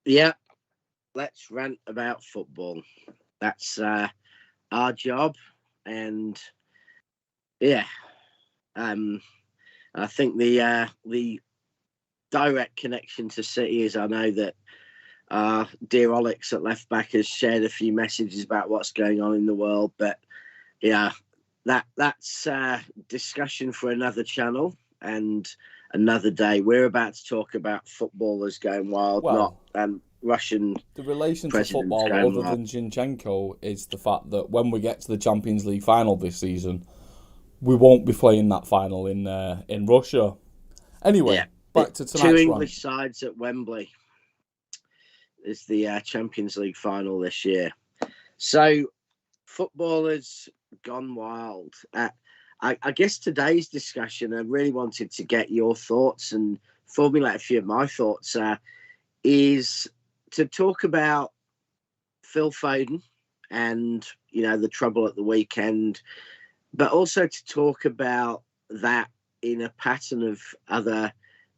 Yeah, let's rant about football. That's our job, and yeah, um, I think the direct connection to City is I know that dear Alex at left back has shared a few messages about what's going on in the world, but yeah, that's discussion for another channel and another day. We're about to talk about footballers going wild, not Well, Russian the relation to presidents football, going other wild. than Zinchenko, is the fact that when we get to the Champions League final this season, we won't be playing that final in Russia. Yeah, Anyway, back to two tonight's rant. English sides at Wembley is the Champions League final this year. So footballers gone wild. I guess today's discussion, I really wanted to get your thoughts and formulate a few of my thoughts. Is to talk about Phil Foden and the trouble at the weekend, but also to talk about that in a pattern of other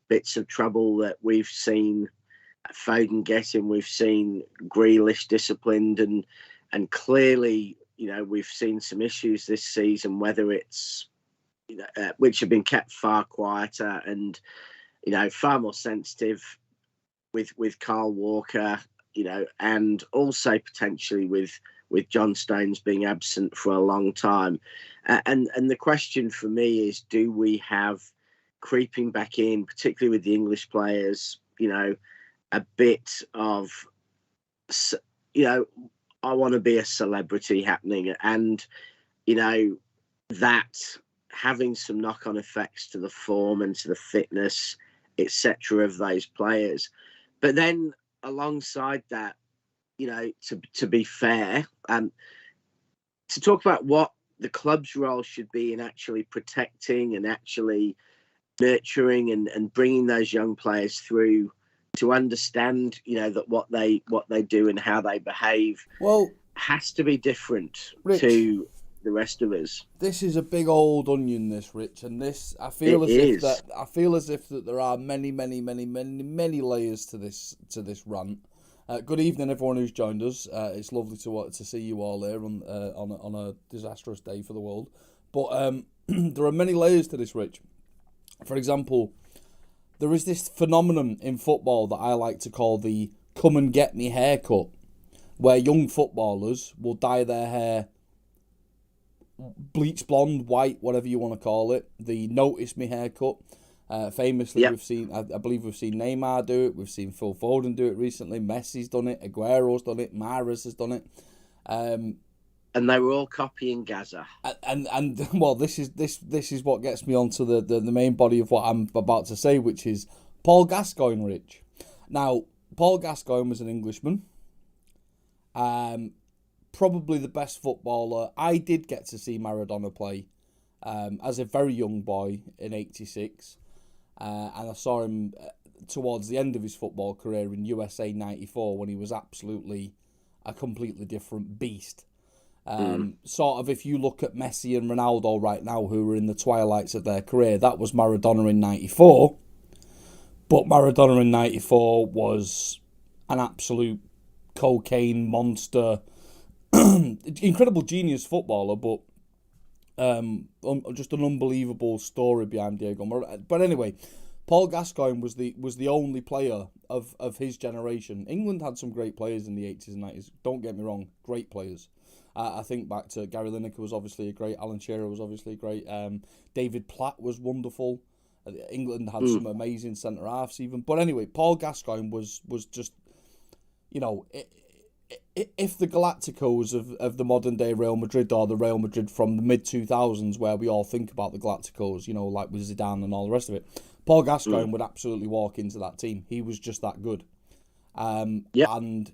bits of trouble that we've seen Foden getting. We've seen Grealish disciplined, and clearly, we've seen some issues this season, whether it's which have been kept far quieter and far more sensitive with Carl Walker, and also potentially with John Stones being absent for a long time. And the question for me is, do we have creeping back in, particularly with the English players, a bit of, I want to be a celebrity happening, and that having some knock-on effects to the form and to the fitness, etc., of those players. But then alongside that, to be fair, to talk about what the club's role should be in actually protecting and actually nurturing and bringing those young players through to understand, that what they do and how they behave Well, has to be different Rich, to the rest of us. this is a big old onion, this Rich, and this It is. I feel as if that there are many, many, many, many, many layers to this rant. Good evening, everyone who's joined us. It's lovely to see you all here on a disastrous day for the world. But there are many layers to this, Rich. For example, there is this phenomenon in football that I like to call the "come and get me" haircut, where young footballers will dye their hair bleach blonde, white, whatever you want to call it. The "notice me" haircut. Famously, Yep. we've seen, I believe we've seen Neymar do it. We've seen Phil Foden do it recently. Messi's done it. Aguero's done it. Mahrez has done it. Um, And they were all copying Gaza. and well, this is what gets me onto the main body of what I'm about to say, which is Paul Gascoigne, Rich. Now, Paul Gascoigne was an Englishman. Probably the best footballer. I did get to see Maradona play as a very young boy in '86. And I saw him towards the end of his football career in USA '94 when he was absolutely a completely different beast. Mm. Sort of, if you look at Messi and Ronaldo right now, who are in the twilights of their career, that was Maradona in '94. But Maradona in '94 was an absolute cocaine monster, incredible genius footballer, but just an unbelievable story behind Diego Maradona. But anyway, Paul Gascoigne was the only player of his generation. England had some great players in the '80s and '90s. Don't get me wrong, great players. I think back to Gary Lineker was obviously a great. Alan Shearer was obviously great. David Platt was wonderful. England had Mm. some amazing centre halves even. But anyway, Paul Gascoigne was just, you know, if the Galacticos of the modern day Real Madrid, or the Real Madrid from the mid 2000s, where we all think about the Galacticos, like with Zidane and all the rest of it, Paul Mm. Gascoigne would absolutely walk into that team. He was just that good. Yep. And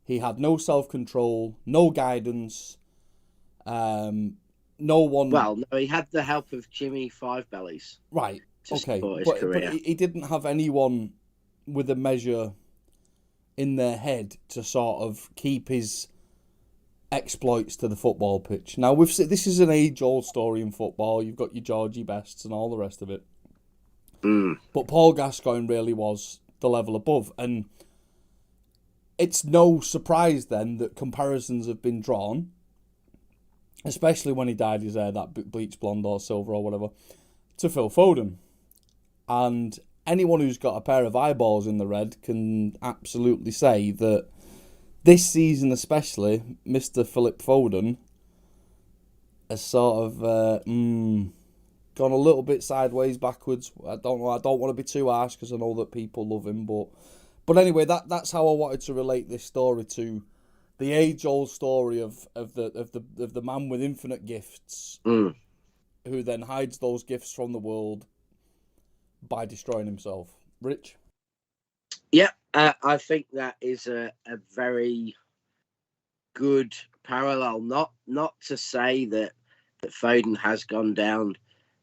he had no self control, no guidance, no one. Well, no, he had the help of Jimmy Five Bellies Right, to okay, support his but career. he didn't have anyone with a measure in their head to sort of keep his exploits to the football pitch. Now we've seen, this is an age-old story in football. You've got your Georgie Bests and all the rest of it, Mm. but Paul Gascoigne really was the level above. And it's no surprise then that comparisons have been drawn, especially when he dyed his hair that bleach blonde or silver or whatever, to Phil Foden. And anyone who's got a pair of eyeballs in the red can absolutely say that this season especially, Mr. Philip Foden has sort of gone a little bit sideways, backwards. I don't know. I don't want to be too harsh because I know that people love him, but anyway, that's how I wanted to relate this story to the age-old story of the man with infinite gifts, who then hides those gifts from the world by destroying himself. Rich? Yeah, I think that is a very good parallel. Not to say that Foden has gone down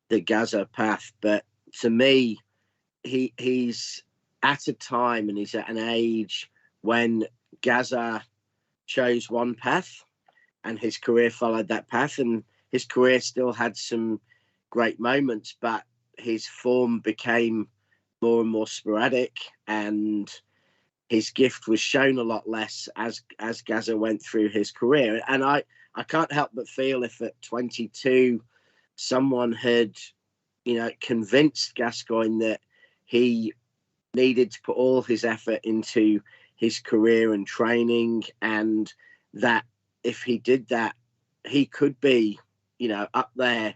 the Gaza path, but to me, he's at a time and he's at an age when Gaza chose one path and his career followed that path, and his career still had some great moments, but his form became more and more sporadic, and his gift was shown a lot less as Gaza went through his career. And I can't help but feel if at 22 someone had, convinced Gascoigne that he needed to put all his effort into his career and training, and that if he did that, he could be, up there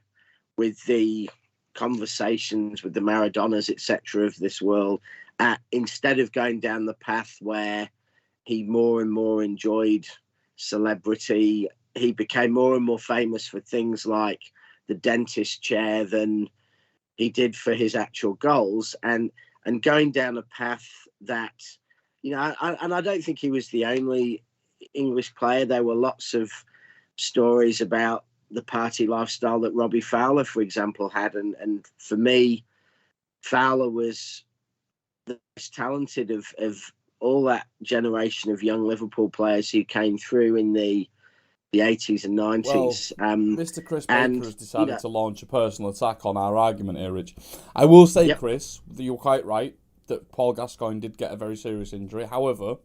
with the conversations with the Maradonas, etc., of this world, instead of going down the path where he more and more enjoyed celebrity. He became more and more famous for things like the dentist chair than he did for his actual goals, and going down a path that, and I don't think he was the only English player. There were lots of stories about the party lifestyle that Robbie Fowler, for example, had. And for me, Fowler was the most talented of all that generation of young Liverpool players who came through in the 80s and 90s. Well, Mr. Chris Baker has decided to launch a personal attack on our argument here, Rich. I will say, yep, Chris, that you're quite right that Paul Gascoigne did get a very serious injury. However,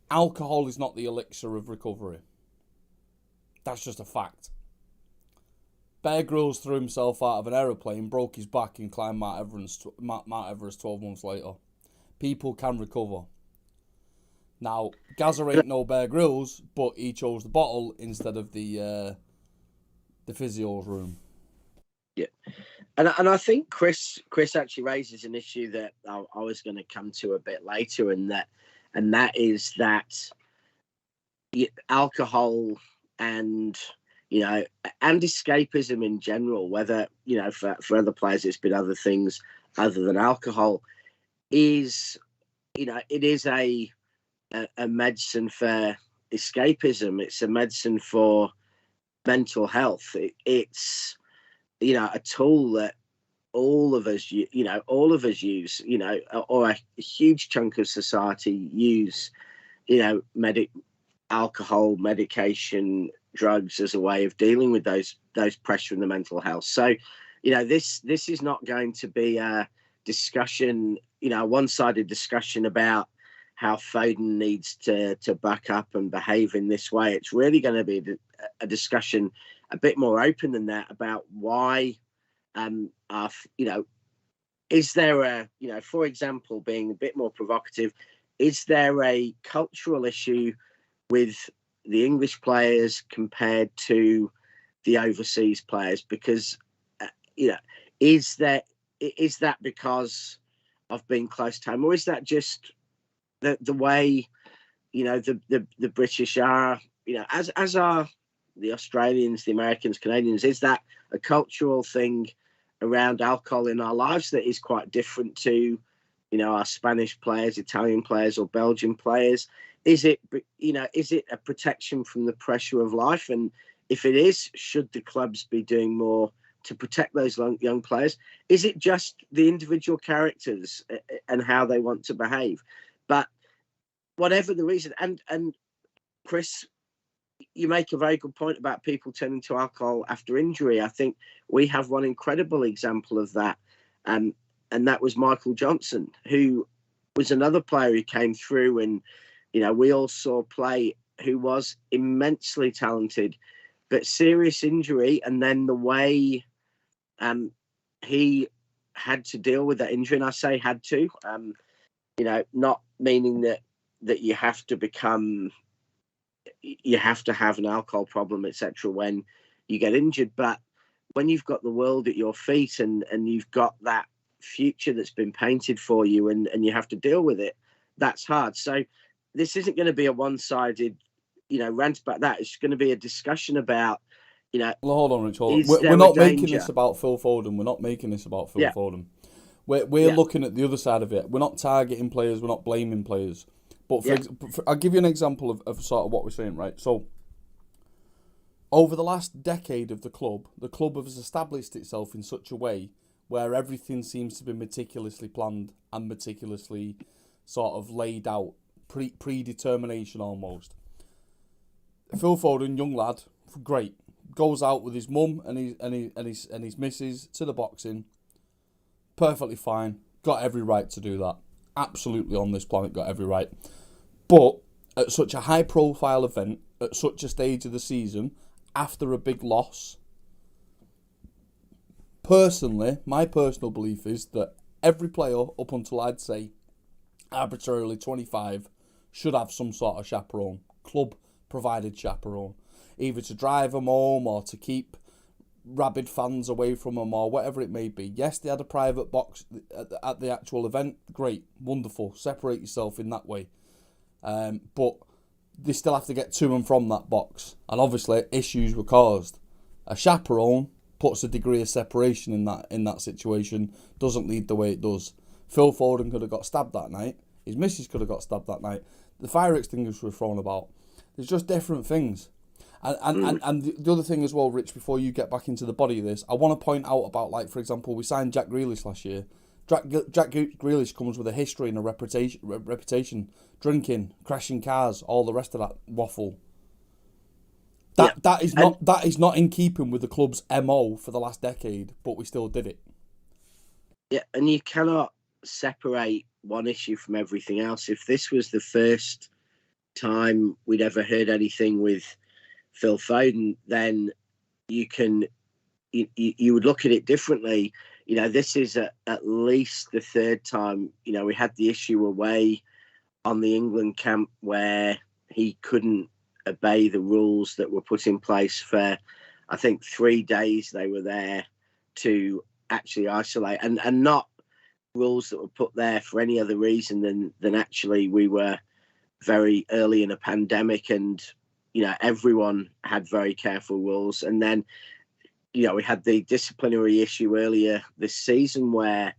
alcohol is not the elixir of recovery. That's just a fact. Bear Grylls threw himself out of an aeroplane, broke his back, and climbed Mount Everest 12 months later. People can recover. Now, Gaza ain't no Bear Grylls, but he chose the bottle instead of the physio's room. Yeah, and I think Chris actually raises an issue that I was going to come to a bit later, and that is that alcohol and and escapism in general, whether for other players it's been other things other than alcohol, is it is a medicine for escapism. It's a medicine for mental health. It's a tool that all of us use, or a huge chunk of society use, alcohol, medication, drugs as a way of dealing with those pressure in the mental health. So, this is not going to be a discussion, a one-sided discussion about how Foden needs to back up and behave in this way. It's really going to be a discussion a bit more open than that about why, is there for example, being a bit more provocative, is there a cultural issue with the English players compared to the overseas players? Because is that because of being close to home, or is that just the way the British are, as are the Australians, the Americans, Canadians? Is that a cultural thing around alcohol in our lives that is quite different to our Spanish players, Italian players, or Belgian players? Is it a protection from the pressure of life? And if it is, should the clubs be doing more to protect those young players? Is it just the individual characters and how they want to behave? But whatever the reason, and Chris, you make a very good point about people turning to alcohol after injury. I think we have one incredible example of that, and that was Michael Johnson, who was another player who came through, and we all saw play, who was immensely talented, but serious injury, and then the way he had to deal with that injury, and I say had to, not meaning that you have to have an alcohol problem, etc., when you get injured, but when you've got the world at your feet and you've got that future that's been painted for you, and you have to deal with it, that's hard. So this isn't going to be a one-sided, rant about that. It's going to be a discussion about, Well, hold on, Rich. Hold on. is there We're not a making danger? this about Phil Foden. We're not making this about Phil Yeah. Foden. We're Yeah. looking at the other side of it. We're not targeting players. We're not blaming players. But Yeah. I'll give you an example of sort of what we're saying, right? So, over the last decade of the club has established itself in such a way where everything seems to be meticulously planned and meticulously sort of laid out, predetermination almost. Phil Foden, young lad, great, goes out with his mum and his missus to the boxing. Perfectly fine. Got every right to do that. Absolutely on this planet, got every right. But at such a high-profile event, at such a stage of the season, after a big loss, personally, my personal belief is that every player up until, I'd say, arbitrarily 25 should have some sort of chaperone, club-provided chaperone, either to drive them home or to keep rabid fans away from them or whatever it may be. Yes, they had a private box at the actual event. Great, wonderful. Separate yourself in that way. But they still have to get to and from that box. And obviously, issues were caused. A chaperone puts a degree of separation in that situation, doesn't lead the way it does. Phil Foden could have got stabbed that night. His missus could have got stabbed that night. The fire extinguisher was thrown about. There's just different things. And the other thing as well, Rich, before you get back into the body of this, I want to point out about, like, for example, we signed Jack Grealish last year. Jack Grealish comes with a history and a reputation, drinking, crashing cars, all the rest of that waffle. That is not in keeping with the club's MO for the last decade, but we still did it. Yeah, and you cannot separate one issue from everything else. If this was the first time we'd ever heard anything with Phil Foden, then you would look at it differently. This is at least the third time. We had the issue away on the England camp where he couldn't obey the rules that were put in place for, I think, 3 days they were there to actually isolate, and not rules that were put there for any other reason than actually we were very early in a pandemic, and everyone had very careful rules. And then we had the disciplinary issue earlier this season where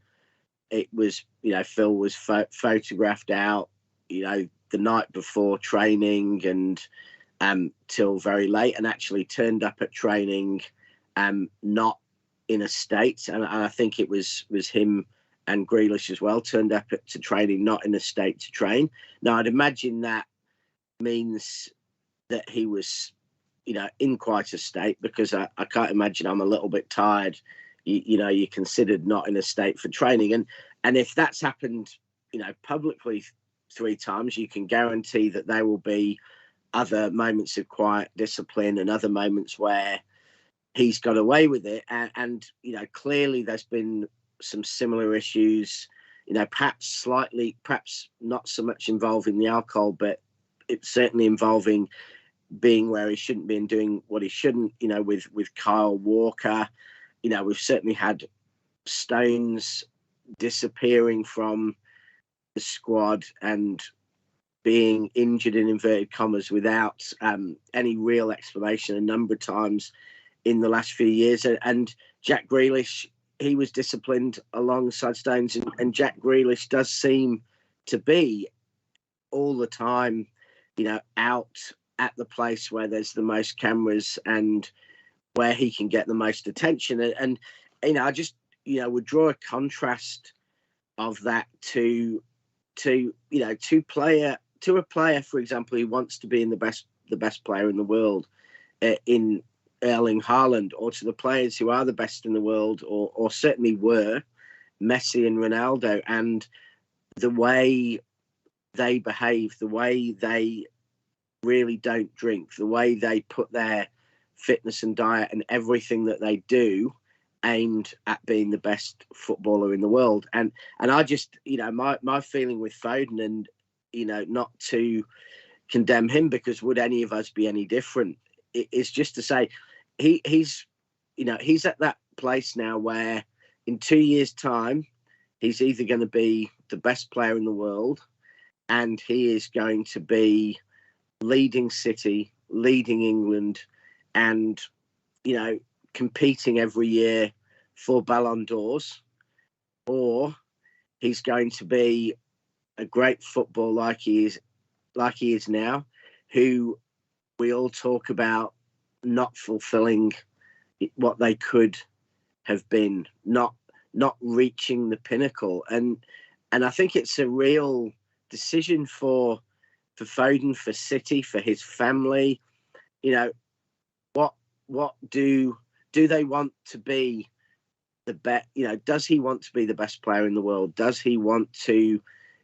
it was Phil was photographed out the night before training and till very late, and actually turned up at training not in a state, and I think it was him and Grealish as well, turned up to training not in a state to train. Now I'd imagine that means that he was in quite a state, because I can't imagine I'm a little bit tired. You're considered not in a state for training, and if that's happened publicly 3 times, you can guarantee that there will be other moments of quiet discipline and other moments where he's got away with it, and clearly there's been some similar issues, perhaps not so much involving the alcohol, but it's certainly involving being where he shouldn't be and doing what he shouldn't, with Kyle Walker. We've certainly had Stones disappearing from the squad and being injured in inverted commas without any real explanation a number of times in the last few years. And Jack Grealish, he was disciplined alongside Stones, and Jack Grealish does seem to be all the time, out at the place where there's the most cameras and where he can get the most attention. And I just, would draw a contrast of that to a player, for example, who wants to be in the best player in the world, in Erling Haaland, or to the players who are the best in the world, or certainly were, Messi and Ronaldo. And the way they behave, the way they really don't drink, the way they put their fitness and diet and everything that they do aimed at being the best footballer in the world. And I just, my feeling with Foden, and, not to condemn him, because would any of us be any different, is just to say he's at that place now where in 2 years' time, he's either going to be the best player in the world, and he is going to be leading City, leading England, and, competing every year for Ballon d'Ors, or he's going to be a great footballer like he is now, who we all talk about not fulfilling what they could have been, not reaching the pinnacle. And I think it's a real decision for Foden, for City, for his family. What do they want to be the best? Does he want to be the best player in the world? Does he want to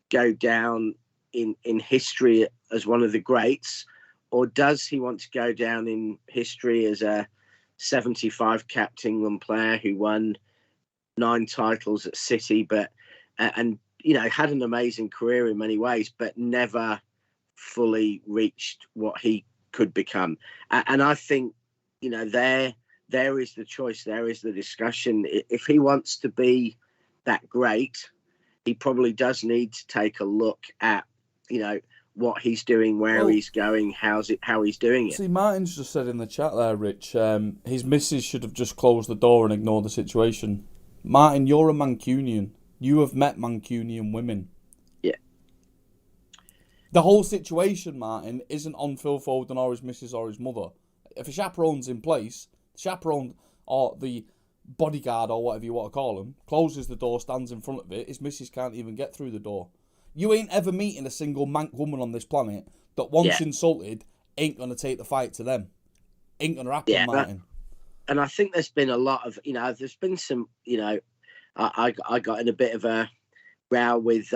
go down in history as one of the greats, or does he want to go down in history as a 75 capped England player who won 9 titles at City, but and had an amazing career in many ways, but never fully reached what he could become? And I think there is the choice, there is the discussion. If he wants to be that great, he probably does need to take a look at what he's doing, where he's going, how he's doing it. See, Martin's just said in the chat there, Rich, his missus should have just closed the door and ignored the situation. Martin, you're a Mancunian. You have met Mancunian women. Yeah. The whole situation, Martin, isn't on Phil Foden or his missus or his mother. If a chaperone's in place, the chaperone or the bodyguard or whatever you want to call him closes the door, stands in front of it, his missus can't even get through the door. You ain't ever meeting a single mank woman on this planet that once insulted ain't going to take the fight to them. Ain't going to happen, Martin. And I think there's been a lot of, there's been some, I got in a bit of a row with,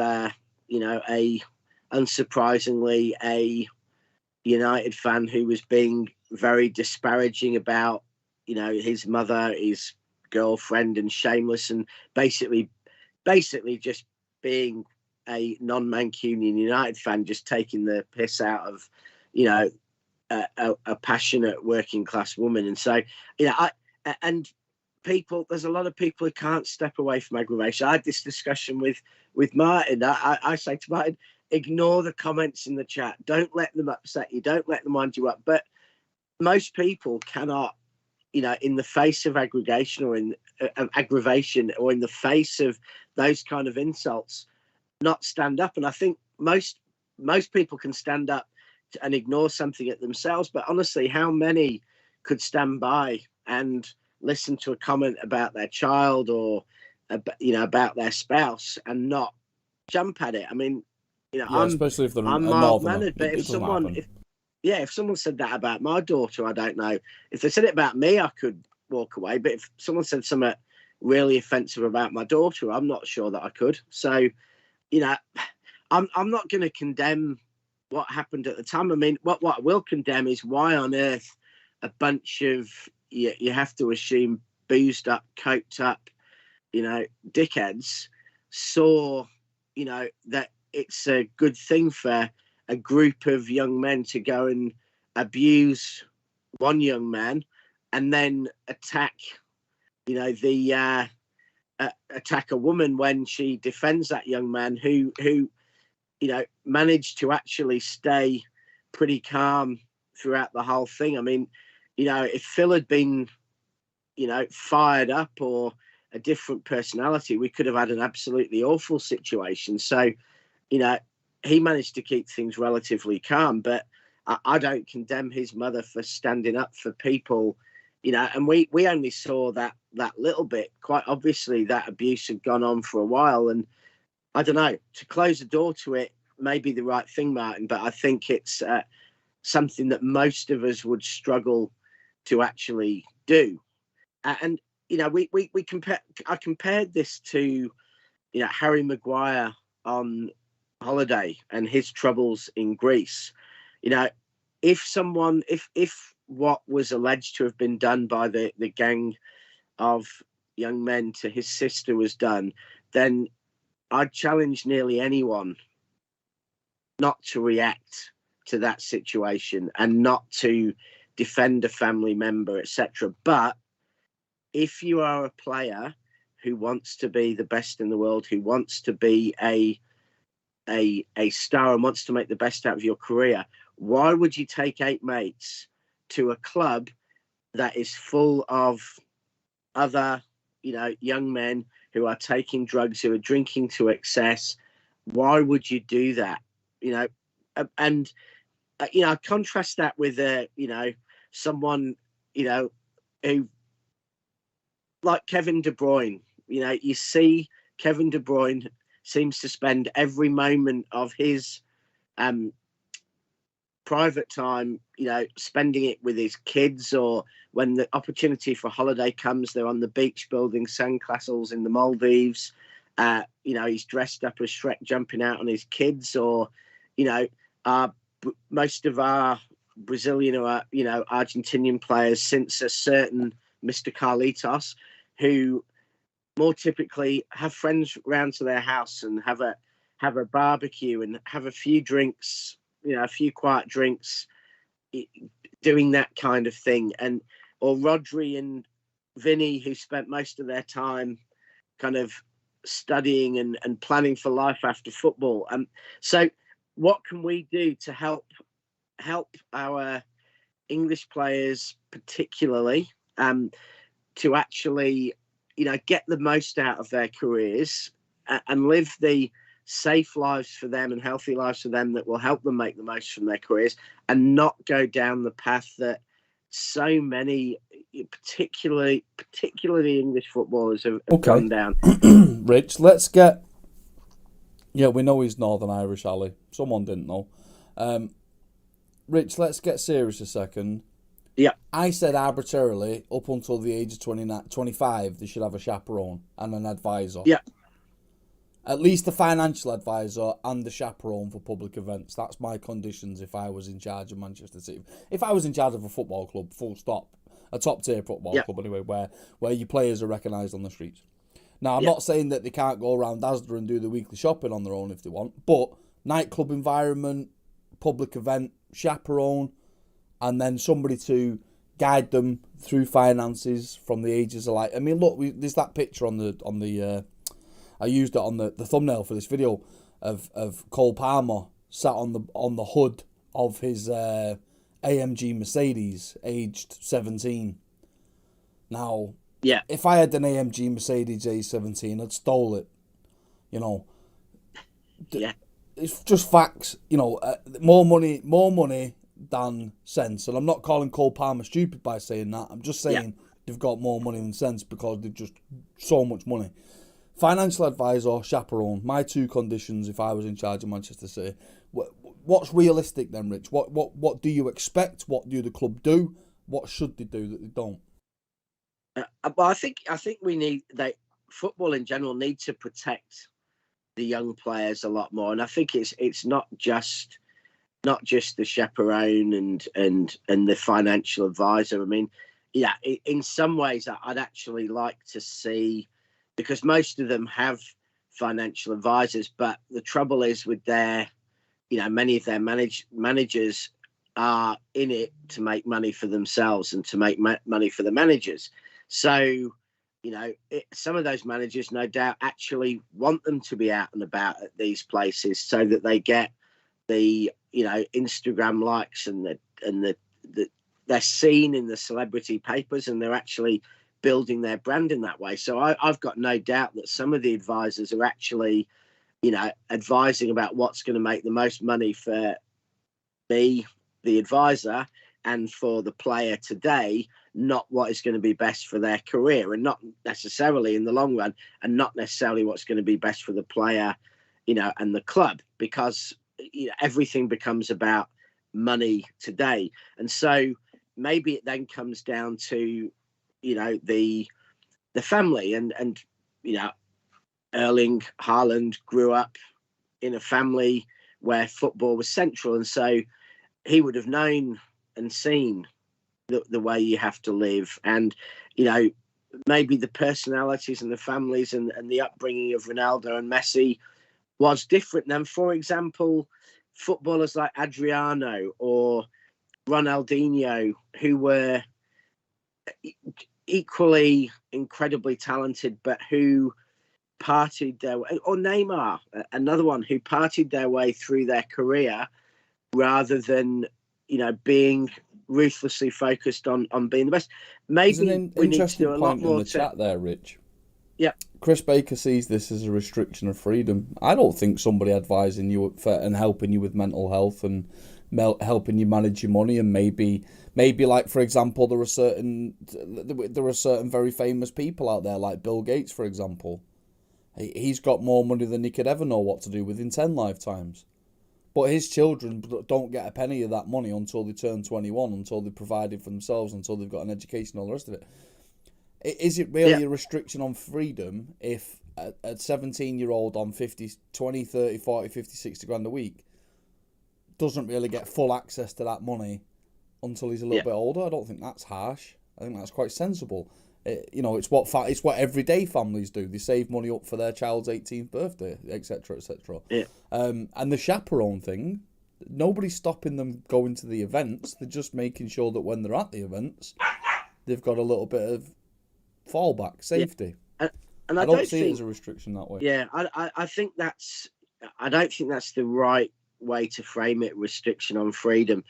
unsurprisingly, a United fan who was being very disparaging about, his mother, his girlfriend, and shameless, and basically just being a non-Mancunian United fan, just taking the piss out of, a passionate working class woman. And so, there's a lot of people who can't step away from aggravation. I had this discussion with Martin. I say to Martin, ignore the comments in the chat. Don't let them upset you. Don't let them wind you up. But most people cannot, in the face of aggravation, or in the face of those kind of insults, not stand up. And I think most people can stand up and ignore something at themselves. But honestly, how many could stand by and listen to a comment about their child or about their spouse and not jump at it? I mean, especially if they're I'm mild-mannered, but if someone said that about my daughter, I don't know. If they said it about me, I could walk away. But if someone said something really offensive about my daughter, I'm not sure that I could. So, I'm not going to condemn what happened at the time. I mean, what I will condemn is why on earth a bunch of, you have to assume, boozed up, coked up, dickheads saw, that it's a good thing for a group of young men to go and abuse one young man and then attack, attack a woman when she defends that young man who managed to actually stay pretty calm throughout the whole thing. I mean, if Phil had been, fired up or a different personality, we could have had an absolutely awful situation. So, he managed to keep things relatively calm, but I don't condemn his mother for standing up for people, and we only saw that little bit. Quite obviously that abuse had gone on for a while, and I don't know, to close the door to it may be the right thing, Martin, but I think it's something that most of us would struggle to actually do. And we compare. I compared this to, Harry Maguire on holiday and his troubles in Greece, you know, if what was alleged to have been done by the gang of young men to his sister was done, then I'd challenge nearly anyone not to react to that situation and not to defend a family member, etc. But if you are a player who wants to be the best in the world, who wants to be a star and wants to make the best out of your career, why would you take 8 mates to a club that is full of other, young men who are taking drugs, who are drinking to excess? Why would you do that? And I contrast that with someone who, like Kevin De Bruyne. You see Kevin De Bruyne seems to spend every moment of his private time, spending it with his kids, or when the opportunity for holiday comes, they're on the beach building sandcastles in the Maldives. He's dressed up as Shrek jumping out on his kids, or, most of our Brazilian or, Argentinian players, since a certain Mr. Carlitos, who more typically have friends round to their house and have a barbecue and have a few drinks, a few quiet drinks, doing that kind of thing. Or Rodri and Vinny, who spent most of their time kind of studying and planning for life after football. So what can we do to help our English players particularly to actually, get the most out of their careers and live the safe lives for them and healthy lives for them that will help them make the most from their careers, and not go down the path that so many, particularly English footballers have gone down. Rich, let's get... Yeah, we know he's Northern Irish, Ali. Someone didn't know. Rich, let's get serious a second. Yeah. I said arbitrarily, up until the age of 25, they should have a chaperone and an advisor. Yeah. At least a financial advisor and the chaperone for public events. That's my conditions if I was in charge of Manchester City. If I was in charge of a football club, full stop. A top-tier football club, anyway, where your players are recognised on the streets. Now, I'm not saying that they can't go around Asda and do the weekly shopping on their own if they want, but nightclub environment, public event, chaperone, and then somebody to guide them through finances from the ages of, like, I mean, look, there's that picture on the I used it on the thumbnail for this video of Cole Palmer sat on the hood of his AMG Mercedes, aged 17. Now, if I had an AMG Mercedes aged 17, I'd stole it. It's just facts. More money than sense. And I'm not calling Cole Palmer stupid by saying that. I'm just saying they've got more money than sense because they've just so much money. Financial advisor, chaperone. My 2 conditions if I was in charge of Manchester City. What's realistic then, Rich? What do you expect? What do the club do? What should they do that they don't? Well, I think we need football in general need to protect the young players a lot more, and I think it's not just the chaperone and the financial advisor. I mean, in some ways, I'd actually like to see, because most of them have financial advisors, but the trouble is with their, many of their managers are in it to make money for themselves and to make money for the managers. So, some of those managers, no doubt, actually want them to be out and about at these places so that they get the, Instagram likes and they're seen in the celebrity papers, and they're actually building their brand in that way. So I've got no doubt that some of the advisors are actually, advising about what's going to make the most money for the advisor and for the player today, not what is going to be best for their career, and not necessarily in the long run, and not necessarily what's going to be best for the player, and the club, because everything becomes about money today. And so maybe it then comes down to, the family and Erling Haaland grew up in a family where football was central, and so he would have known and seen the way you have to live, and maybe the personalities and the families and the upbringing of Ronaldo and Messi was different than, for example, footballers like Adriano or Ronaldinho, who were equally incredibly talented, but who partied their way, or Neymar, another one who partied their way through their career rather than, being ruthlessly focused on being the best. Maybe we need to do a lot more in the chat there, Rich. Yeah. Chris Baker sees this as a restriction of freedom. I don't think somebody advising you and helping you with mental health and helping you manage your money, and maybe like, for example, there are certain very famous people out there, like Bill Gates, for example. He's got more money than he could ever know what to do with in 10 lifetimes. But his children don't get a penny of that money until they turn 21, until they've provided for themselves, until they've got an education, all the rest of it. Is it really a restriction on freedom if a 17-year-old on 50, 20, 30, 40, 50, 60 grand a week doesn't really get full access to that money until he's a little bit older? I don't think that's harsh. I think that's quite sensible. It's what everyday families do. They save money up for their child's 18th birthday, etc., etc. Yeah. And the chaperone thing, nobody's stopping them going to the events. They're just making sure that when they're at the events, they've got a little bit of fallback safety. Yeah. And I don't see it as a restriction that way. Yeah, I think I don't think that's the right way to frame it. Restriction on freedom.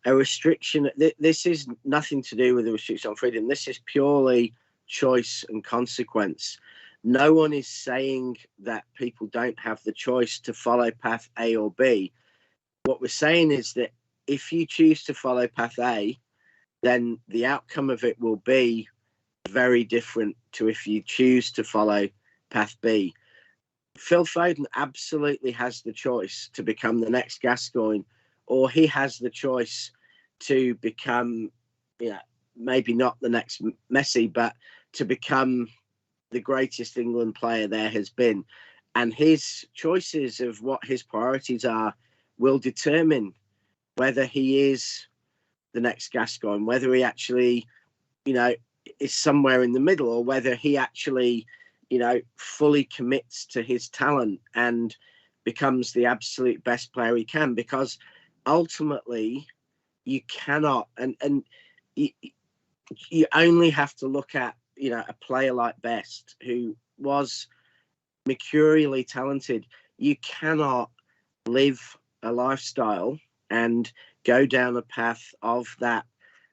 A restriction. This is nothing to do with a restriction on freedom. This is purely choice and consequence. No one is saying that people don't have the choice to follow path A or B. What we're saying is that if you choose to follow path A, then the outcome of it will be very different to if you choose to follow path B. Phil Foden absolutely has the choice to become the next Gascoigne, or he has the choice to become, maybe not the next Messi, but to become the greatest England player there has been. And his choices of what his priorities are will determine whether he is the next Gascoigne, whether he actually, is somewhere in the middle, or whether he actually, fully commits to his talent and becomes the absolute best player he can. Because ultimately, you cannot, and you only have to look at, a player like Best, who was mercurially talented. You cannot live a lifestyle and go down a path of that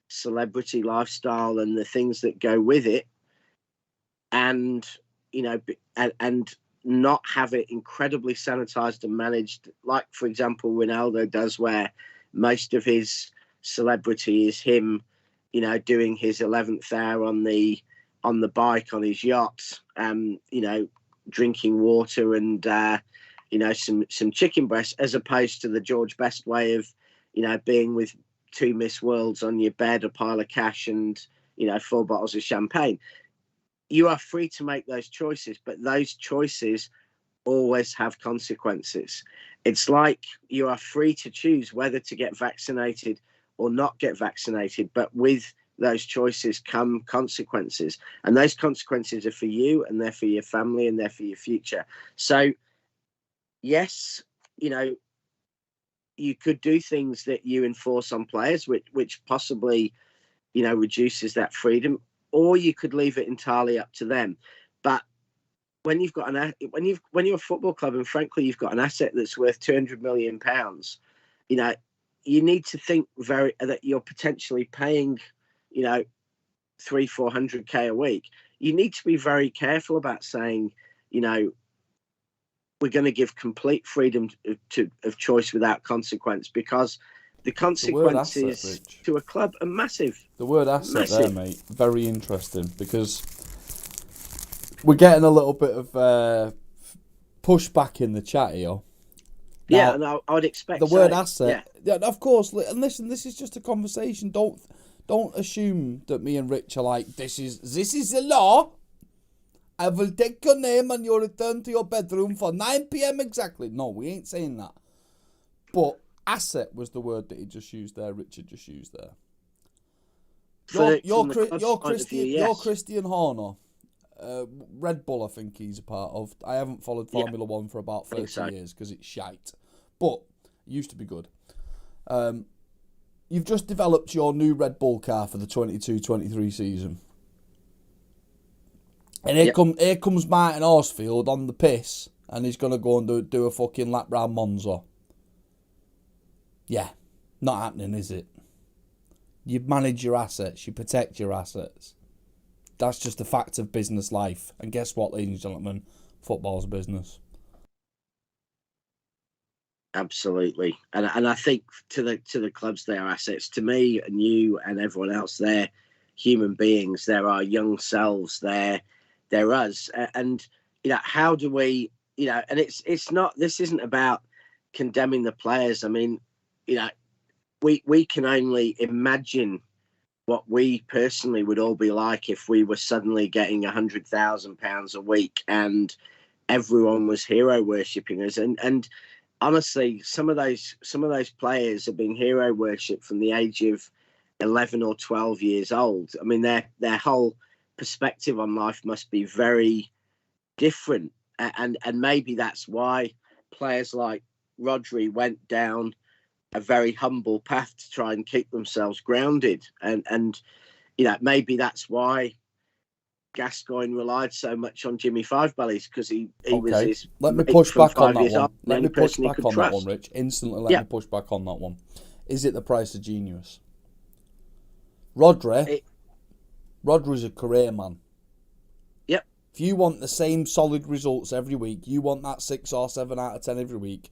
celebrity lifestyle and the things that go with it, and and not have it incredibly sanitized and managed, like, for example, Ronaldo does, where most of his celebrity is him, doing his 11th hour on the bike on his yacht, drinking water and some chicken breast, as opposed to the George Best way of being with 2 Miss Worlds on your bed, a pile of cash, and 4 bottles of champagne. You are free to make those choices, but those choices always have consequences. It's like you are free to choose whether to get vaccinated or not get vaccinated, but with those choices come consequences, and those consequences are for you, and they're for your family, and they're for your future. So yes, you could do things that you enforce on players, which possibly, reduces that freedom, or you could leave it entirely up to them. But when you've got when you're a football club, and frankly you've got an asset that's worth £200 million, you need to think that you're potentially paying, 300-400k a week. You need to be very careful about saying, we're going to give complete freedom of choice without consequence, because the consequences asset, to a club are massive. The word asset there, mate, very interesting, because we're getting a little bit of pushback in the chat here. Now, and I would expect the word asset. Yeah, of course. And listen, this is just a conversation. Don't assume that me and Rich are like, this is the law. I will take your name and you'll return to your bedroom for 9 p.m. exactly. No, we ain't saying that. But asset was the word that he just used there, Richard just used there. You're Christian Horner. Red Bull, I think he's a part of. I haven't followed Formula One for about 30 years because it's shite. But it used to be good. You've just developed your new Red Bull car for the 22-23 season. And here comes Martin Horsfield on the piss, and he's going to go and do a fucking lap round Monza. Yeah, not happening, is it? You manage your assets, you protect your assets. That's just a fact of business life. And guess what, ladies and gentlemen? Football's a business. Absolutely, and I think to the clubs, they are assets. To me and you and everyone else, they're human beings. They're our young selves. They're us. And how do we? And it's not. This isn't about condemning the players. I mean, we can only imagine what we personally would all be like if we were suddenly getting £100,000 a week and everyone was hero worshipping us. And honestly, some of those players have been hero worshipped from the age of 11 or 12 years old. I mean, their whole perspective on life must be very different, and maybe that's why players like Rodri went down a very humble path to try and keep themselves grounded, and maybe that's why Gascoigne relied so much on Jimmy Five Bellies, because he was his. Let me push back on that one. Let me push back on that one, Rich. Instantly, let me push back on that one. Is it the price of genius? Rodri's a career man. Yep. If you want the same solid results every week, you want that 6 or 7 out of 10 every week,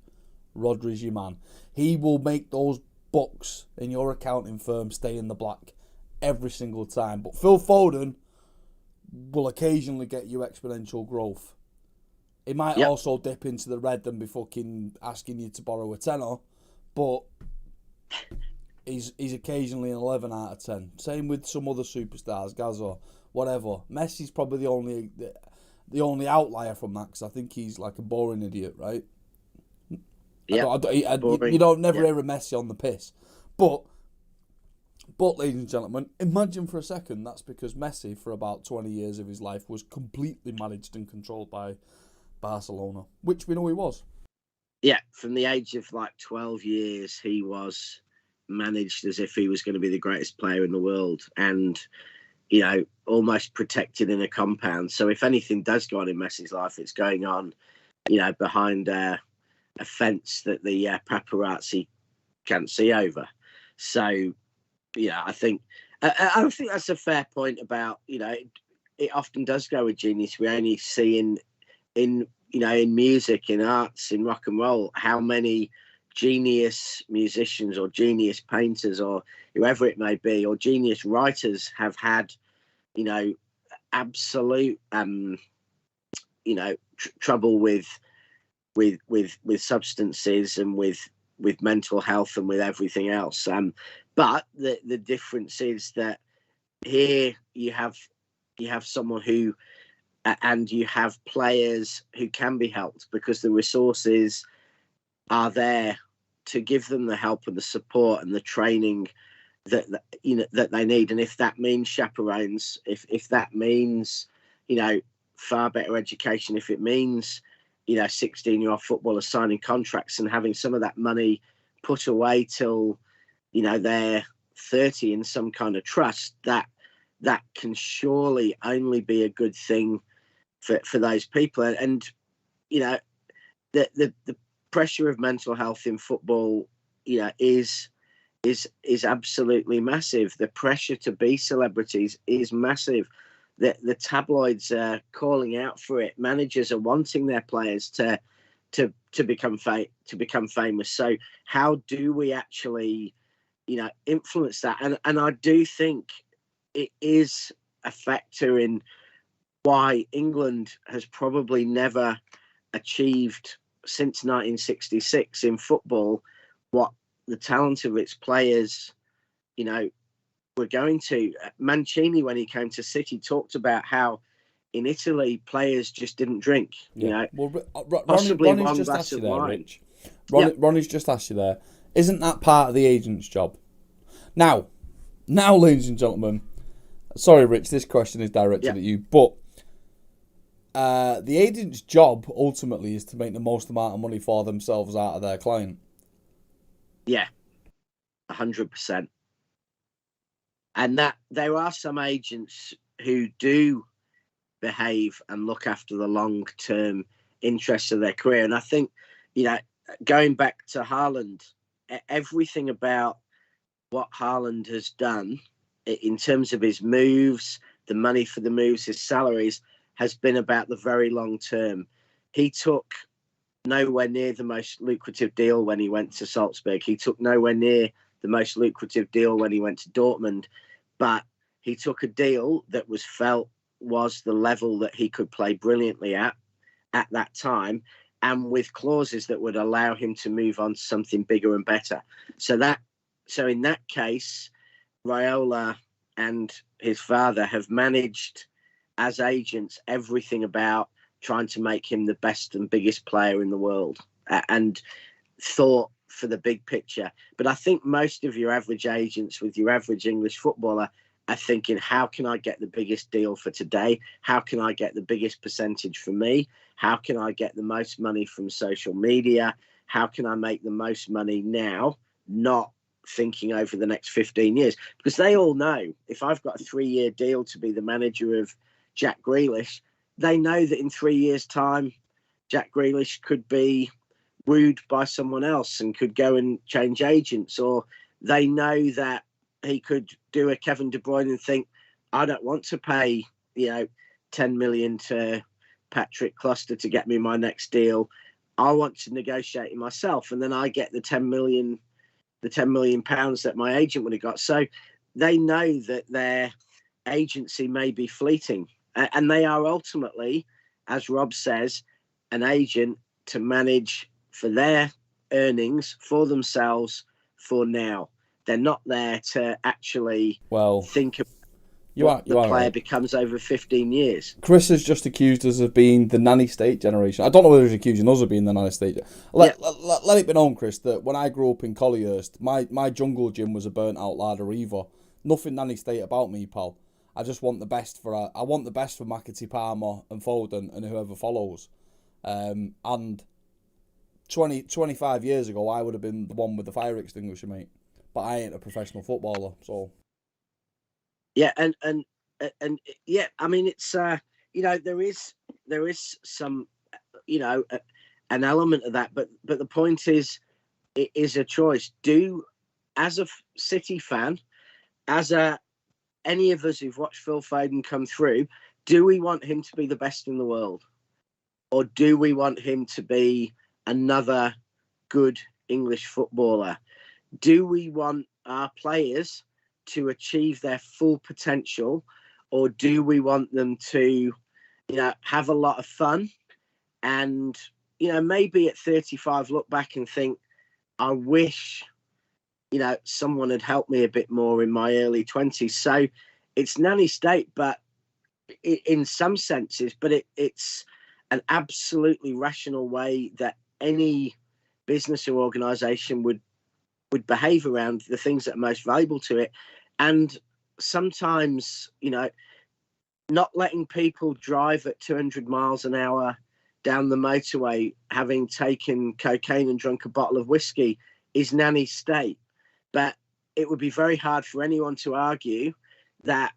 Rodri's your man. He will make those bucks in your accounting firm stay in the black every single time. But Phil Foden will occasionally get you exponential growth. He might also dip into the red and be fucking asking you to borrow a tenner, but he's occasionally an 11 out of 10. Same with some other superstars, Gaza, whatever. Messi's probably the only outlier from that, because I think he's like a boring idiot, right? Yeah, you don't never hear a Messi on the piss. But, ladies and gentlemen, imagine for a second that's because Messi, for about 20 years of his life, was completely managed and controlled by Barcelona, which we know he was. Yeah, from the age of like 12 years, he was managed as if he was going to be the greatest player in the world, and almost protected in a compound. So if anything does go on in Messi's life, it's going on, behind a fence that the paparazzi can't see over. So, I think that's a fair point about, it often does go with genius. We only see in music, in arts, in rock and roll, how many genius musicians or genius painters or whoever it may be, or genius writers have had, absolute, trouble with substances and with mental health and with everything else. But the difference is that here you have someone who, and you have players who can be helped because the resources are there to give them the help and the support and the training that they need. And if that means chaperones, if that means far better education, if it means 16-year-old footballers signing contracts and having some of that money put away till they're 30 in some kind of trust, that can surely only be a good thing for those people. And the pressure of mental health in football is absolutely massive. The pressure to be celebrities is massive. The tabloids are calling out for it. Managers are wanting their players to become famous. So how do we actually influence that? And I do think it is a factor in why England has probably never achieved since 1966 in football what the talent of its players were going to. Mancini, when he came to City, talked about how Yeah. in Italy, players just didn't drink. Yeah. You know, Well, possibly Ronnie's one just asked glass you of there, wine. Rich. Yeah. Ronnie's just asked you there. Isn't that part of the agent's job? Now, ladies and gentlemen, sorry, Rich, this question is directed at you, but the agent's job ultimately is to make the most amount of money for themselves out of their client. Yeah, 100%. And that there are some agents who do behave and look after the long-term interests of their career. And I think, you know, going back to Haaland, everything about what Haaland has done in terms of his moves, the money for the moves, his salaries, has been about the very long term. He took nowhere near the most lucrative deal when he went to Salzburg. He took nowhere near the most lucrative deal when he went to Dortmund. But he took a deal that was felt was the level that he could play brilliantly at that time, and with clauses that would allow him to move on to something bigger and better. So in that case, Raiola and his father have managed as agents everything about trying to make him the best and biggest player in the world, and thought for the big picture. But I think most of your average agents with your average English footballer are thinking, how can I get the biggest deal for today? How can I get the biggest percentage for me? How can I get the most money from social media? How can I make the most money now? Not thinking over the next 15 years. Because they all know, if I've got a 3-year deal to be the manager of Jack Grealish, they know that in 3 years' time, Jack Grealish could be wooed by someone else and could go and change agents, or they know that he could do a Kevin De Bruyne and think, I don't want to pay 10 million to Patrick Cluster to get me my next deal. I want to negotiate it myself, and then I get the 10 million pounds that my agent would have got. So they know that their agency may be fleeting, and they are ultimately, as Rob says, an agent to manage for their earnings, for themselves, for now. They're not there to actually think of what the player right. becomes over 15 years. Chris has just accused us of being the nanny state generation. I don't know whether he's accusing us of being the nanny state. Let it be known, Chris, that when I grew up in Collyhurst, my jungle gym was a burnt out Larder Eva. Nothing nanny state about me, pal. I just want the best for McAtee, Palmer and Foden and whoever follows. And 25 years ago, I would have been the one with the fire extinguisher, mate. But I ain't a professional footballer, so. Yeah, and yeah, I mean, it's there is some an element of that, but the point is, it is a choice. As a City fan, as any of us who've watched Phil Foden come through, do we want him to be the best in the world, or do we want him to be another good English footballer? Do we want our players to achieve their full potential, or do we want them to, have a lot of fun and, maybe at 35 look back and think, I wish, someone had helped me a bit more in my early 20s. So it's nanny state, but in some senses, but it's an absolutely rational way that any business or organization would behave around the things that are most valuable to it. And sometimes, not letting people drive at 200 miles an hour down the motorway, having taken cocaine and drunk a bottle of whiskey, is nanny state. But it would be very hard for anyone to argue that,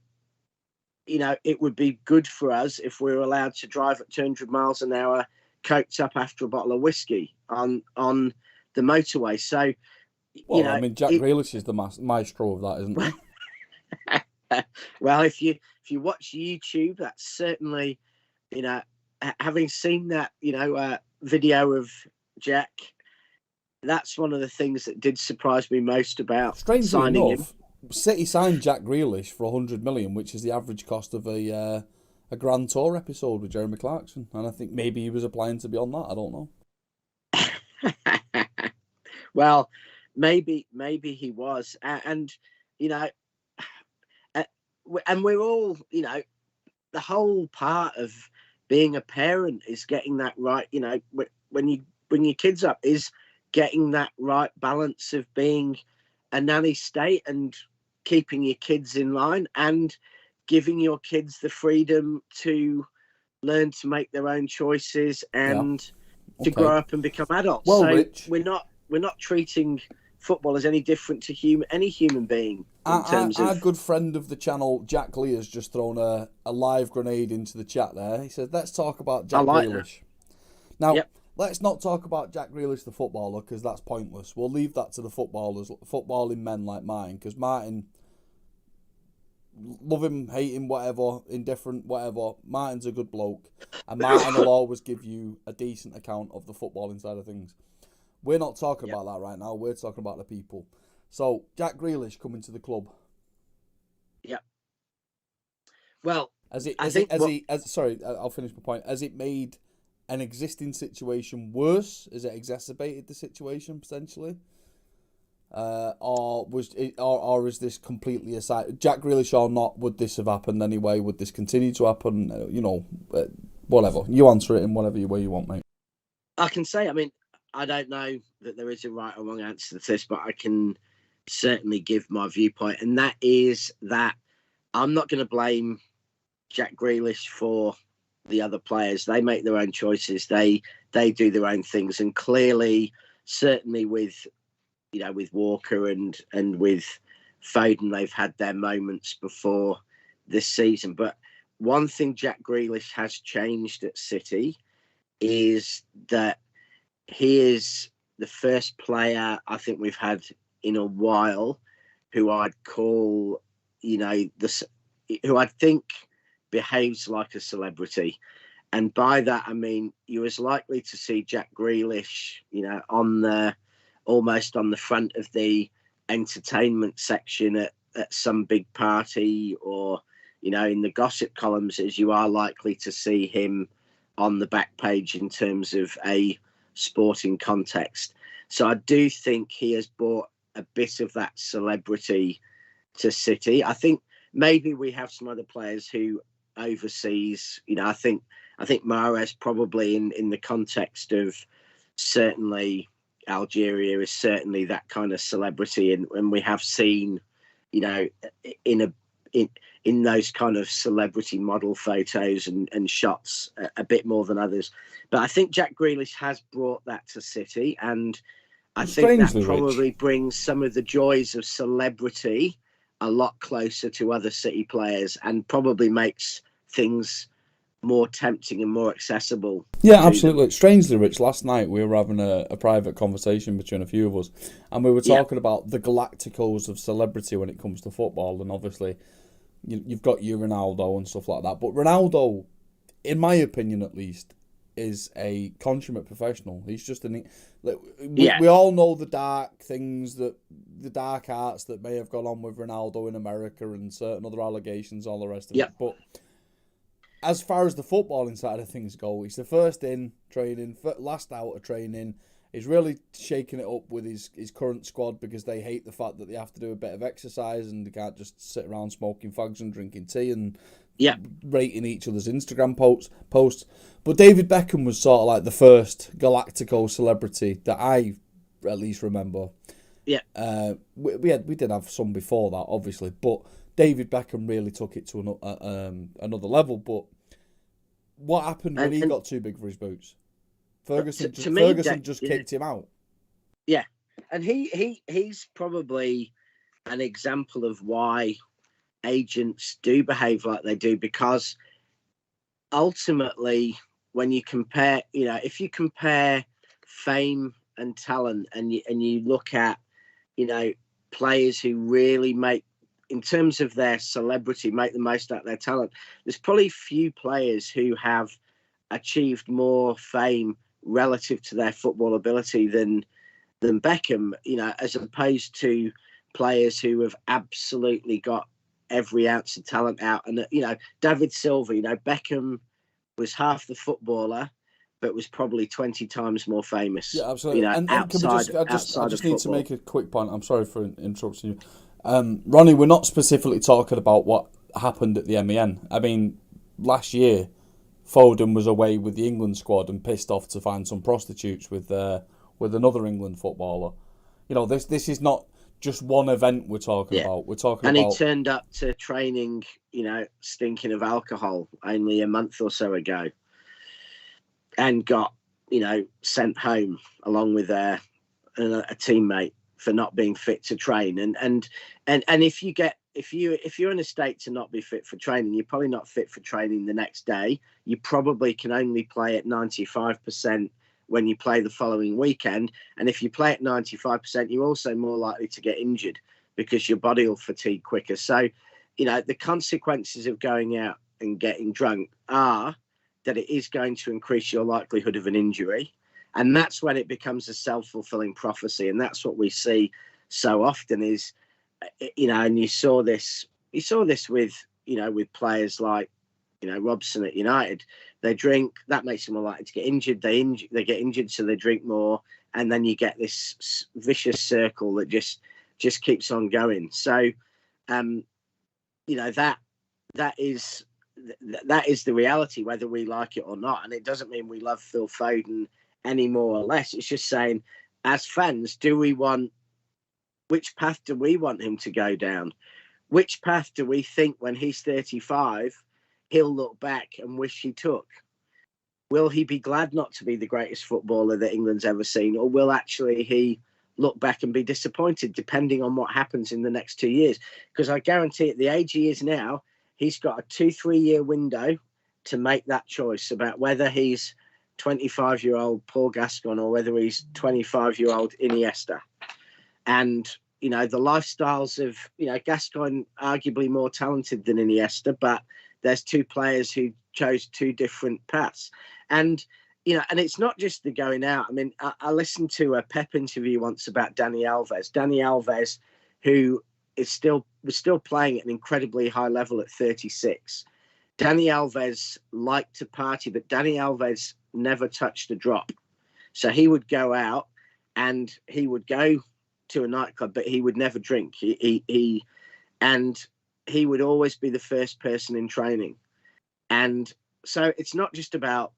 it would be good for us if we were allowed to drive at 200 miles an hour, coked up after a bottle of whiskey on the motorway. So, I mean, Jack Grealish is the maestro of that, isn't he? Well, if you watch YouTube, that's certainly, having seen that, video of Jack, that's one of the things that did surprise me most about signing him. City signed Jack Grealish for 100 million, which is the average cost of a Grand Tour episode with Jeremy Clarkson, and I think maybe he was applying to be on that. I don't know. Well, maybe he was, and and we're all, the whole part of being a parent is getting that right. You know, when you bring your kids up, is getting that right balance of being a nanny state and keeping your kids in line and giving your kids the freedom to learn to make their own choices and to grow up and become adults. Well, so Rich, we're not treating football as any different to any human being. Our good friend of the channel, Jack Lee, has just thrown a live grenade into the chat there. He said, let's talk about Jack Grealish. Now, let's not talk about Jack Grealish, the footballer, because that's pointless. We'll leave that to the footballing men like Martin, because Martin, love him, hate him, whatever, indifferent, whatever, Martin's a good bloke, and Martin will always give you a decent account of the footballing side of things. We're not talking about that right now. We're talking about the people. So, Jack Grealish coming to the club. Yeah. Well, sorry, I'll finish my point. Has it made an existing situation worse? Has it exacerbated the situation potentially? Or is this completely aside? Jack Grealish or not, would this have happened anyway? Would this continue to happen? Whatever. You answer it in whatever way you want, mate. I can say, I mean, I don't know that there is a right or wrong answer to this, but I can certainly give my viewpoint, and that is that I'm not going to blame Jack Grealish for the other players. They make their own choices. They do their own things, and clearly, certainly with Walker and with Foden, they've had their moments before this season. But one thing Jack Grealish has changed at City is that he is the first player I think we've had in a while who I'd call, who I think behaves like a celebrity. And by that, I mean, you're as likely to see Jack Grealish, almost on the front of the entertainment section at some big party or, in the gossip columns, as you are likely to see him on the back page in terms of a sporting context. So I do think he has brought a bit of that celebrity to City. I think maybe we have some other players who overseas, I think Mahrez probably in the context of certainly Algeria is certainly that kind of celebrity, and we have seen, in those kind of celebrity model photos and shots a bit more than others. But I think Jack Grealish has brought that to City, and I think that probably brings some of the joys of celebrity a lot closer to other City players and probably makes things more tempting and more accessible. Yeah, absolutely. Strangely, Rich, last night we were having a private conversation between a few of us, and we were talking about the Galacticos of celebrity when it comes to football, and obviously you've got your Ronaldo and stuff like that, but Ronaldo, in my opinion at least, is a consummate professional. He's just we all know the dark arts that may have gone on with Ronaldo in America and certain other allegations, all the rest of it. But as far as the footballing side of things go, he's the first in training, last out of training. He's really shaking it up with his current squad because they hate the fact that they have to do a bit of exercise and they can't just sit around smoking fags and drinking tea and rating each other's Instagram posts. But David Beckham was sort of like the first Galactico celebrity that I at least remember. Yeah. We did have some before that, obviously, but David Beckham really took it to another level. But what happened when he got too big for his boots? Ferguson just kicked him out. Yeah, and he's probably an example of why agents do behave like they do, because ultimately, when you compare, if you compare fame and talent, and you look at, players who really make, in terms of their celebrity, make the most out of their talent, there's probably few players who have achieved more fame relative to their football ability than Beckham, as opposed to players who have absolutely got every ounce of talent out. And, David Silva, Beckham was half the footballer, but was probably 20 times more famous. Yeah, absolutely. I just need to make a quick point. I'm sorry for interrupting you. Ronnie, we're not specifically talking about what happened at the MEN. I mean, last year, Foden was away with the England squad and pissed off to find some prostitutes with another England footballer. This is not just one event we're talking about. We're talking and about. he turned up to training, stinking of alcohol only a month or so ago, and got sent home along with a teammate for not being fit to train. And if you're in a state to not be fit for training, you're probably not fit for training the next day. You probably can only play at 95% when you play the following weekend. And if you play at 95%, you're also more likely to get injured because your body will fatigue quicker. So, the consequences of going out and getting drunk are that it is going to increase your likelihood of an injury. And that's when it becomes a self-fulfilling prophecy. And that's what we see so often is, and you saw this with, with players like, Robson at United. They drink, that makes them more likely to get injured. They get injured, so they drink more. And then you get this vicious circle that just keeps on going. So, that is the reality, whether we like it or not. And it doesn't mean we love Phil Foden any more or less. It's just saying, as fans, which path do we want him to go down? Which path do we think when he's 35, he'll look back and wish he took? Will he be glad not to be the greatest footballer that England's ever seen? Or will actually he look back and be disappointed, depending on what happens in the next 2 years? Because I guarantee at the age he is now, he's got a 2-3 year window to make that choice about whether he's 25-year-old Paul Gascoigne or whether he's 25-year-old Iniesta. And, the lifestyles of, Gascoigne arguably more talented than Iniesta, but there's two players who chose two different paths. And, and it's not just the going out. I mean, I listened to a Pep interview once about Dani Alves. Dani Alves, who was still playing at an incredibly high level at 36. Dani Alves liked to party, but Dani Alves never touched a drop. So he would go out and he would go to a nightclub, but he would never drink. He would always be the first person in training. And so it's not just about,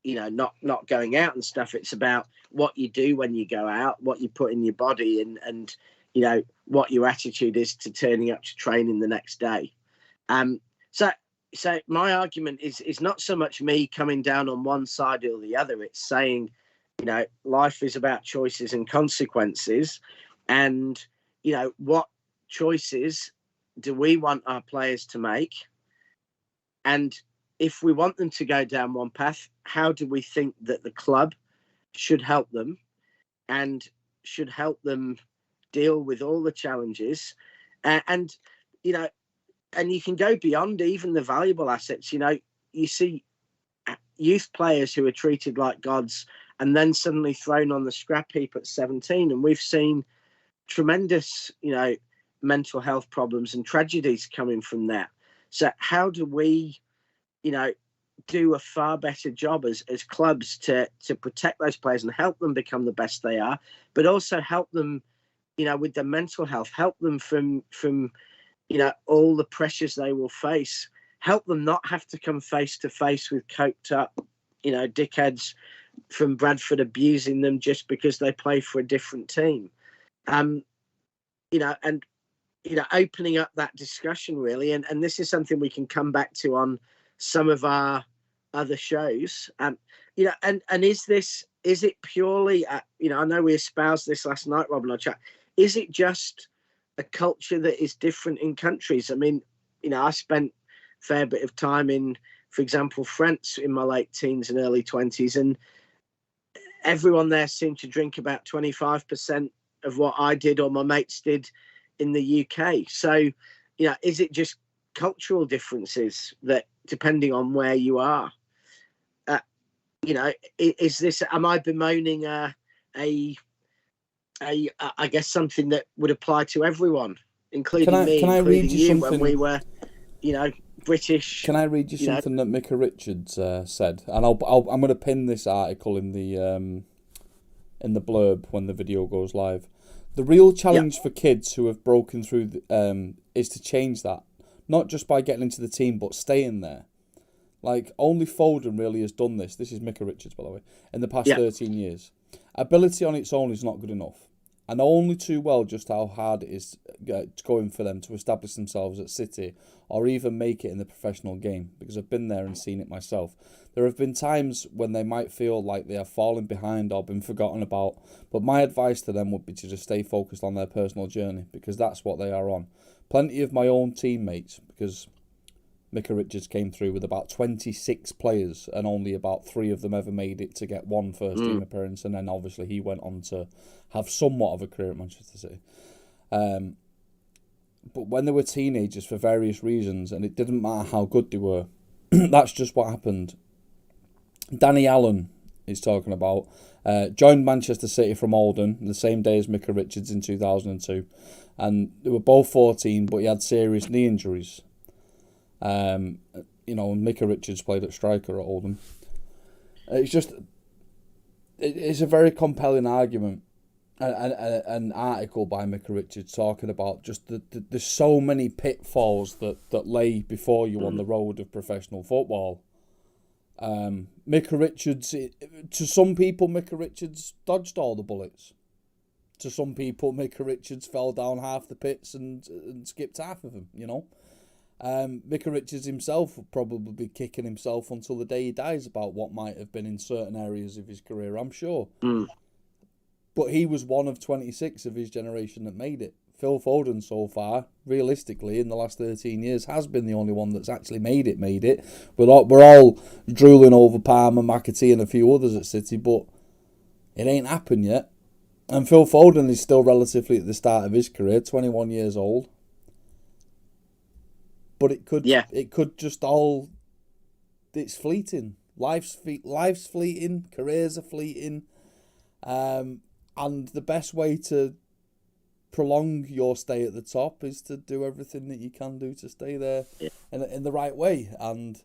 not going out and stuff. It's about what you do when you go out, what you put in your body and what your attitude is to turning up to training the next day. So my argument is not so much me coming down on one side or the other. It's saying, life is about choices and consequences. And, what choices do we want our players to make? And if we want them to go down one path, how do we think that the club should help them and should help them deal with all the challenges? And you can go beyond even the valuable assets. You see youth players who are treated like gods and then suddenly thrown on the scrap heap at 17. And we've seen tremendous, mental health problems and tragedies coming from that. So how do we, do a far better job as clubs to protect those players and help them become the best they are, but also help them, with their mental health, help them from all the pressures they will face, help them not have to come face to face with coked up, dickheads from Bradford abusing them just because they play for a different team. Opening up that discussion really. And this is something we can come back to on some of our other shows. And is it purely, I know we espoused this last night, Rob, in our chat. Is it just a culture that is different in countries? I mean, I spent a fair bit of time in, for example, France in my late teens and early 20s, and everyone there seemed to drink about 25% of what I did or my mates did in the UK. So, is it just cultural differences that, depending on where you are, is this? Am I bemoaning I guess something that would apply to everyone, including me, including you, when we were, British. Can I read you something that Micah Richards said? And I'm going to pin this article in the blurb when the video goes live. The real challenge for kids who have broken through is to change that, not just by getting into the team, but staying there. Like, only Foden really has done this. This is Micah Richards, by the way, in the past Yeah. 13 years. Ability on its own is not good enough. I know only too well just how hard it is going for them to establish themselves at City or even make it in the professional game, because I've been there and seen it myself. There have been times when they might feel like they have fallen behind or been forgotten about, but my advice to them would be to just stay focused on their personal journey, because that's what they are on. Plenty of my own teammates, because Micah Richards came through with about 26 players and only about 3 of them ever made it to get one first team appearance, and then obviously he went on to have somewhat of a career at Manchester City. But when they were teenagers, for various reasons, and it didn't matter how good they were, that's just what happened. Danny Allen is talking about, joined Manchester City from Oldham the same day as Micah Richards in 2002, and they were both 14, but he had serious knee injuries. Micah Richards played at striker at Oldham. It's a very compelling argument, an article by Micah Richards talking about just there's so many pitfalls that lay before you on the road of professional football. Micah Richards, to some people, Micah Richards dodged all the bullets. To some people, Micah Richards fell down half the pits and skipped half of them, Micah Richards himself will probably be kicking himself until the day he dies about what might have been in certain areas of his career, I'm sure. But he was one of 26 of his generation that made it. Phil Foden so far, realistically, in the last 13 years, has been the only one that's actually made it. We're all drooling over Palmer, McAtee and a few others at City, but it ain't happened yet. And Phil Foden is still relatively at the start of his career, 21 years old. But it could just all, it's fleeting. Life's fleeting, careers are fleeting, and the best way to prolong your stay at the top is to do everything that you can do to stay there in the right way. And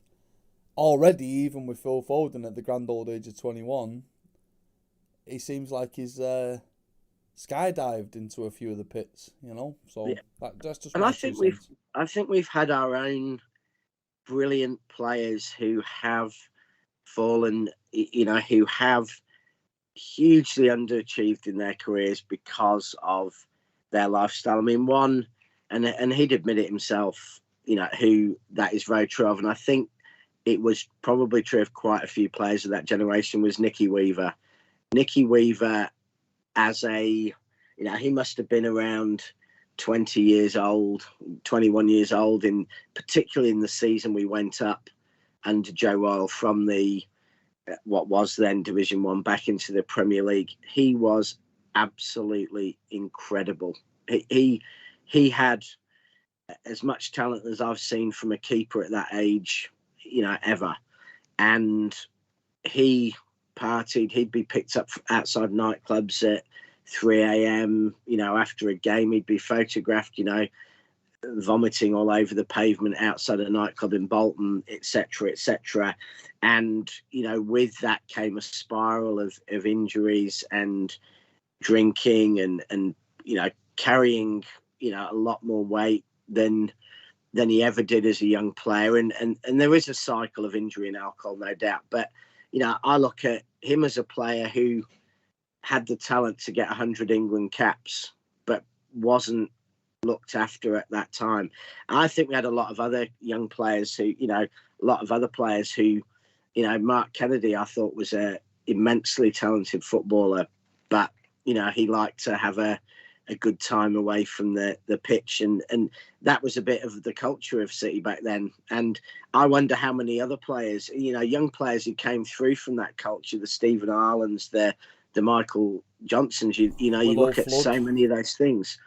already, even with Phil Foden at the grand old age of 21, he seems like he's skydived into a few of the pits, So that's just. And I think we've had our own brilliant players who have fallen, who have hugely underachieved in their careers because of their lifestyle. I mean, one, and he'd admit it himself, who that is very true of, and I think it was probably true of quite a few players of that generation, was Nicky Weaver. Nicky Weaver, as he must have been around 20 years old, 21 years old, particularly in the season we went up under Joe Royle from the what was then Division 1 back into the Premier League. He was absolutely incredible. He had as much talent as I've seen from a keeper at that age, ever. And he partied. He'd be picked up outside nightclubs at 3 a.m. After a game. He'd be photographed, vomiting all over the pavement outside a nightclub in Bolton, etc., etc. And with that came a spiral of injuries and drinking and carrying a lot more weight than he ever did as a young player. And there is a cycle of injury and alcohol, no doubt. But I look at him as a player who had the talent to get 100 England caps, but wasn't looked after at that time. And I think we had a lot of other young players who, Mark Kennedy, I thought was a immensely talented footballer, but, he liked to have a good time away from the pitch. And that was a bit of the culture of City back then. And I wonder how many other players, young players who came through from that culture, the Stephen Irelands, the Michael Johnsons, you look at so many of those things.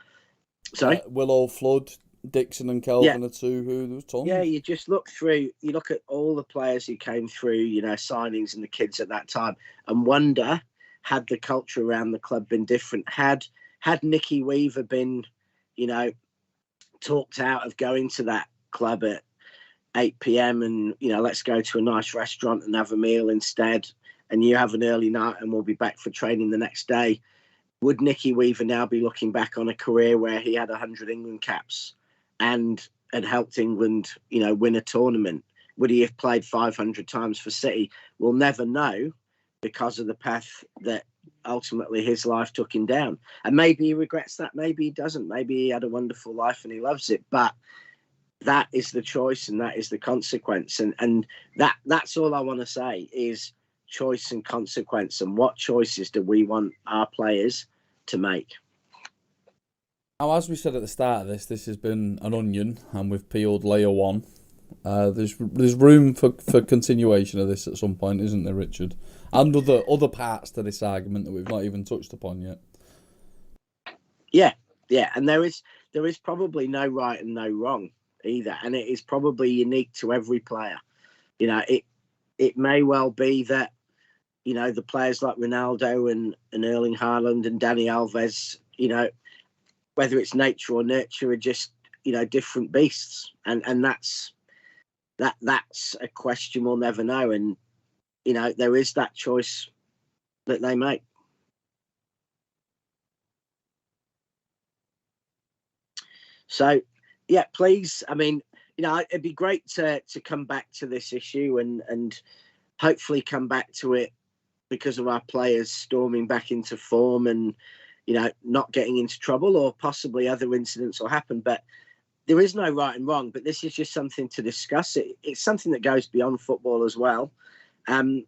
Sorry? Willow, Flood, Dixon and Kelvin are two who there was tons. Yeah, you just look at all the players who came through, signings and the kids at that time, and wonder, had the culture around the club been different? Had Nicky Weaver been, talked out of going to that club at 8 p.m. and, let's go to a nice restaurant and have a meal instead, and you have an early night and we'll be back for training the next day, would Nicky Weaver now be looking back on a career where he had 100 England caps and had helped England, win a tournament would he have played 500 times for City? We'll never know because of the path that ultimately his life took him down. And maybe he regrets that, maybe he doesn't. Maybe he had a wonderful life and he loves it. But that is the choice and that is the consequence. And that's all I want to say is choice and consequence. And what choices do we want our players to make? Now, as we said at the start of this has been an onion, and we've peeled layer one. There's room for continuation of this at some point, isn't there, Richard? And other parts to this argument that we've not even touched upon yet. Yeah, and there is probably no right and no wrong either, and it is probably unique to every player. You know, it may well be that, you know, the players like Ronaldo and Erling Haaland and Dani Alves, you know, whether it's nature or nurture, are just, you know, different beasts, and that's a question we'll never know. And, you know, there is that choice that they make. So, yeah, please. I mean, you know, it'd be great to come back to this issue and hopefully come back to it because of our players storming back into form and, you know, not getting into trouble, or possibly other incidents will happen. But there is no right and wrong, but this is just something to discuss. It's something that goes beyond football as well. You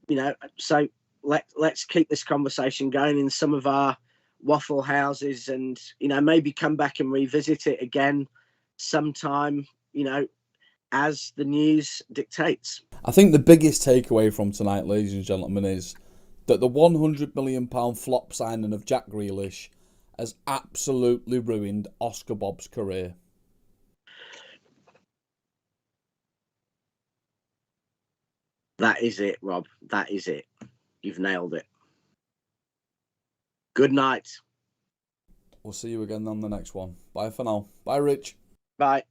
know, so let's keep this conversation going in some of our waffle houses, and, you know, maybe come back and revisit it again sometime, you know, as the news dictates. I think the biggest takeaway from tonight, ladies and gentlemen, is that the £100 million flop signing of Jack Grealish has absolutely ruined Oscar Bob's career. That is it, Rob. That is it. You've nailed it. Good night. We'll see you again on the next one. Bye for now. Bye, Rich. Bye.